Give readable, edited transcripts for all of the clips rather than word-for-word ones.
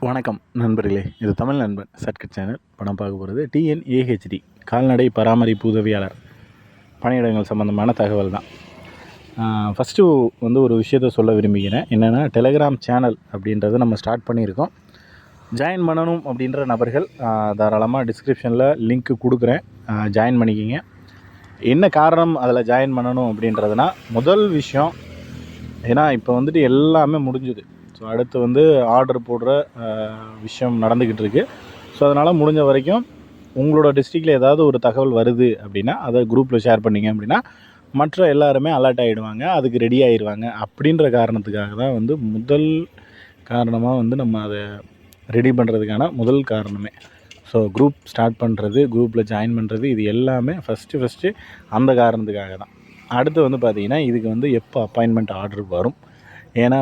வணக்கம் நண்பர்களே, இது தமிழ் நண்பன் சர்க்கிட் சேனல். படம் பார்க்க போகிறது டிஎன்ஏஹெச்டி கால்நடை பராமரிப்பு உதவியாளர் பணியிடங்கள் சம்மந்தமான தகவல் தான். ஃபஸ்ட்டு ஒரு விஷயத்த சொல்ல விரும்புகிறேன். என்னென்னா, டெலகிராம் சேனல் அப்படின்றத நம்ம ஸ்டார்ட் பண்ணியிருக்கோம். ஜாயின் பண்ணணும் அப்படின்ற நபர்கள் தாராளமாக டிஸ்கிரிப்ஷனில் லிங்க்கு கொடுக்குறேன், ஜாயின் பண்ணிக்கிங்க. என்ன காரணம் அதில் ஜாயின் பண்ணணும் அப்படின்றதுனா, முதல் விஷயம், ஏன்னா இப்போ எல்லாமே முடிஞ்சுது. ஸோ அடுத்து ஆர்டர் போடுற விஷயம் நடந்துக்கிட்டு இருக்குது. ஸோ அதனால் முடிஞ்ச வரைக்கும் உங்களோட டிஸ்ட்ரிக்டில் ஏதாவது ஒரு தகவல் வருது அப்படின்னா அதை குரூப்பில் ஷேர் பண்ணிங்க அப்படின்னா மற்ற எல்லாருமே அலர்ட் ஆகிடுவாங்க, அதுக்கு ரெடி ஆகிடுவாங்க. அப்படின்ற காரணத்துக்காக தான் முதல் காரணமாக நம்ம அதை ரெடி பண்ணுறதுக்கான முதல் காரணமே. ஸோ குரூப் ஸ்டார்ட் பண்ணுறது, குரூப்பில் ஜாயின் பண்ணுறது, இது எல்லாமே ஃபஸ்ட்டு அந்த காரணத்துக்காக தான். அடுத்து பார்த்திங்கன்னா, இதுக்கு எப்போ அப்பாயின்மெண்ட் ஆர்டர் வரும், ஏன்னா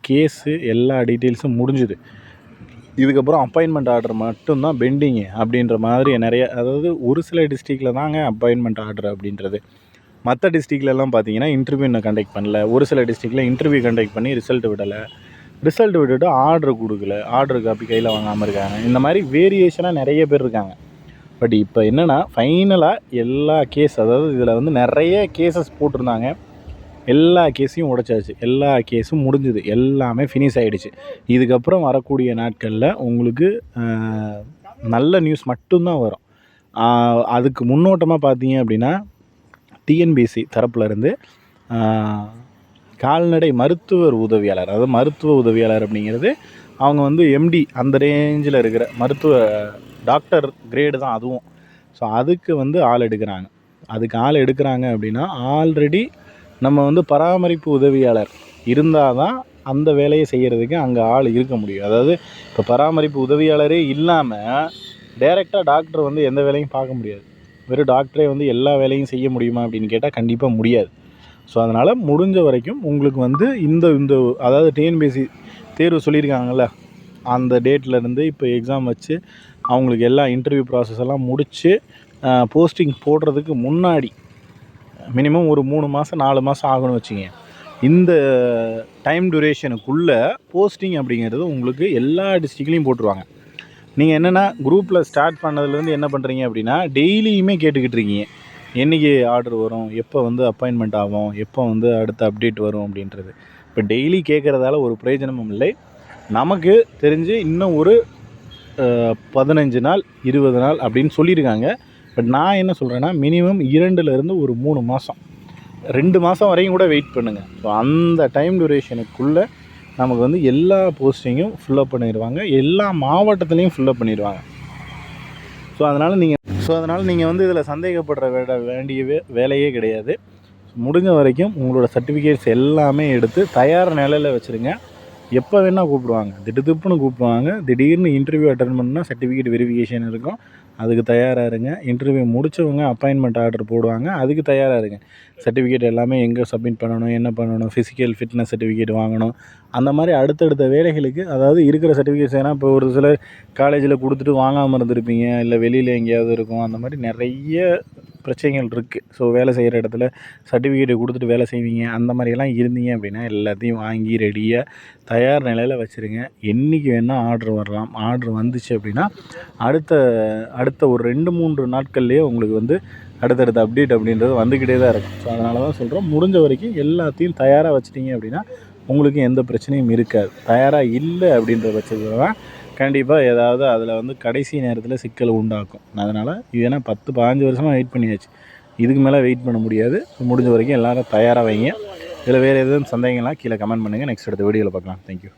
கேஸு எல்லா டீட்டெயில்ஸும் முடிஞ்சுது. இதுக்கப்புறம் அப்பாயின்மெண்ட் ஆர்டர் மட்டும்தான் பெண்டிங்கு அப்படின்ற மாதிரி நிறைய, அதாவது ஒரு சில டிஸ்ட்ரிக்டில் தாங்க அப்பாயின்மெண்ட் ஆர்டர் அப்படின்றது. மற்ற டிஸ்ட்ரிக்ட்லலாம் பார்த்தீங்கன்னா இன்டர்வியூ இன்னும் கண்டக்ட் பண்ணல. ஒரு சில டிஸ்ட்ரிக்டில் இன்டர்வியூ கண்டக்ட் பண்ணி ரிசல்ட் விடலை, ரிசல்ட் விட்டுட்டு ஆர்டர் கொடுக்கல, ஆர்டர் காப்பி கையில் வாங்காமல் இருக்காங்க. இந்த மாதிரி வேரியேஷனாக நிறைய பேர் இருக்காங்க. பட் இப்போ என்னென்னா, ஃபைனலாக எல்லா கேஸ், அதாவது இதில் நிறைய கேசஸ் போட்டிருந்தாங்க, எல்லா கேஸையும் உடைச்சாச்சு, எல்லா கேஸும் முடிஞ்சுது, எல்லாமே ஃபினிஷ் ஆகிடுச்சு. இதுக்கப்புறம் வரக்கூடிய நாட்களில் உங்களுக்கு நல்ல நியூஸ் மட்டும்தான் வரும். அதுக்கு முன்னோட்டமாக பார்த்தீங்க அப்படின்னா, டிஎன்பிஎஸ்சி தரப்புலேருந்து கால்நடை மருத்துவர் உதவியாளர், அதாவது மருத்துவ உதவியாளர் அப்படிங்கிறது அவங்க எம்டி அந்த ரேஞ்சில் இருக்கிற மருத்துவ டாக்டர் கிரேடு தான் அதுவும். ஸோ அதுக்கு ஆள் எடுக்கிறாங்க. அதுக்கு ஆள் எடுக்கிறாங்க அப்படின்னா ஆல்ரெடி நம்ம பராமரிப்பு உதவியாளர் இருந்தால் தான் அந்த வேலையை செய்கிறதுக்கு அங்கே ஆள் இருக்க முடியும். அதாவது இப்போ பராமரிப்பு உதவியாளரே இல்லாமல் டைரெக்டாக டாக்டர் எந்த வேலையும் பார்க்க முடியாது. வெறும் டாக்டரே எல்லா வேலையும் செய்ய முடியுமா அப்படின்னு கேட்டால் கண்டிப்பாக முடியாது. ஸோ அதனால் முடிஞ்ச வரைக்கும் உங்களுக்கு இந்த அதாவது டிஎன்பிஎஸ்சி தேர்வு சொல்லியிருக்காங்கள்ல, அந்த டேட்லேருந்து இப்போ எக்ஸாம் வச்சு அவங்களுக்கு எல்லா இன்டர்வியூ ப்ராசஸ் எல்லாம் முடித்து போஸ்டிங் போடுறதுக்கு முன்னாடி மினிமம் ஒரு 3 மாதம் 4 மாதம் ஆகணும்னு வச்சுங்க. இந்த டைம் டியூரேஷனுக்குள்ளே போஸ்டிங் அப்படிங்கிறது உங்களுக்கு எல்லா டிஸ்ட்ரிக்ட்லேயும் போட்டுருவாங்க. நீங்கள் என்னென்னா, குரூப்பில் ஸ்டார்ட் பண்ணதுலேருந்து என்ன பண்ணுறீங்க அப்படின்னா, டெய்லியுமே கேட்டுக்கிட்டு இருக்கீங்க, என்றைக்கு ஆர்டர் வரும், எப்போ அப்பாயின்மெண்ட் ஆகும், எப்போ அடுத்த அப்டேட் வரும் அப்படின்றது. இப்போ டெய்லி கேட்குறதால ஒரு பிரயோஜனமும் இல்லை. நமக்கு தெரிஞ்சு இன்னும் ஒரு 15 நாள் 20 நாள் அப்படின்னு சொல்லியிருக்காங்க. பட் நான் என்ன சொல்கிறேன்னா, மினிமம் 2லேருந்து ஒரு 3 மாதம், 2 மாதம் வரையும் கூட வெயிட் பண்ணுங்கள். ஸோ அந்த டைம் டியூரேஷனுக்குள்ளே நமக்கு எல்லா போஸ்டிங்கும் ஃபில்லப் பண்ணிடுவாங்க, எல்லா மாவட்டத்துலேயும் ஃபில்லப் பண்ணிடுவாங்க. ஸோ அதனால் நீங்கள் இதில் சந்தேகப்படுற வேண்டிய வேலையே கிடையாது. முடிஞ்ச வரைக்கும் உங்களோட சர்டிஃபிகேட்ஸ் எல்லாமே எடுத்து தயார் நிலையில் வச்சுருங்க. எப்போ வேணால் கூப்பிடுவாங்க, திடுப்புன்னு கூப்பிடுவாங்க. திடீர்னு இன்டர்வியூ அட்டன் பண்ணால் சர்டிஃபிகேட் வெரிஃபிகேஷன் இருக்கும், அதுக்கு தயாராக இருங்க. இன்டர்வியூ முடித்தவங்க அப்பாயின்மெண்ட் ஆர்டர் போடுவாங்க, அதுக்கு தயாராக இருங்க. சர்டிஃபிகேட் எல்லாமே எங்கே சப்மிட் பண்ணணும், என்ன பண்ணணும், ஃபிசிக்கல் ஃபிட்னஸ் சர்டிஃபிகேட் வாங்கணும், அந்த மாதிரி அடுத்தடுத்த வேலைகளுக்கு, அதாவது இருக்கிற சர்டிஃபிகேட்ஸ். ஏன்னா இப்போ ஒரு சில காலேஜில் கொடுத்துட்டு வாங்காமல் இருந்திருப்பீங்க, இல்லை வெளியில் எங்கேயாவது இருக்கும், அந்த மாதிரி நிறைய பிரச்சனைகள் இருக்குது. ஸோ வேலை செய்கிற இடத்துல சர்டிஃபிகேட்டை கொடுத்துட்டு வேலை செய்வீங்க, அந்த மாதிரியெல்லாம் இருந்தீங்க அப்படின்னா எல்லாத்தையும் வாங்கி ரெடியாக தயார் நிலையில் வச்சுருங்க. என்றைக்கு வேணால் ஆர்டர் வரலாம். ஆர்டர் வந்துச்சு அப்படின்னா அடுத்த ஒரு 2-3 நாட்கள்லேயே உங்களுக்கு அடுத்தடுத்த அப்டேட் அப்படின்றது வந்துக்கிட்டே தான் இருக்கும். ஸோ அதனால தான் சொல்கிறோம், முடிஞ்ச வரைக்கும் எல்லாத்தையும் தயாராக வச்சுட்டிங்க அப்படின்னா உங்களுக்கு எந்த பிரச்சனையும் இருக்காது. தயாராக இல்லை அப்படின்ற பட்சத்தில் தான் கண்டிப்பாக ஏதாவது அதில் கடைசி நேரத்தில் சிக்கல் உண்டாக்கும். அதனால் ஏன்னா 10-15 வருஷமாக வெயிட் பண்ணியாச்சு, இதுக்கு மேலே வெயிட் பண்ண முடியாது. முடிஞ்ச வரைக்கும் எல்லோரும் தயாராக வைங்க. இதில் வேறு எதுவும் சந்தேகங்கள்லாம் கீழே கமெண்ட் பண்ணுங்கள். நெக்ஸ்ட் அடுத்த வீடியோவில் பார்க்கலாம். தேங்க்யூ.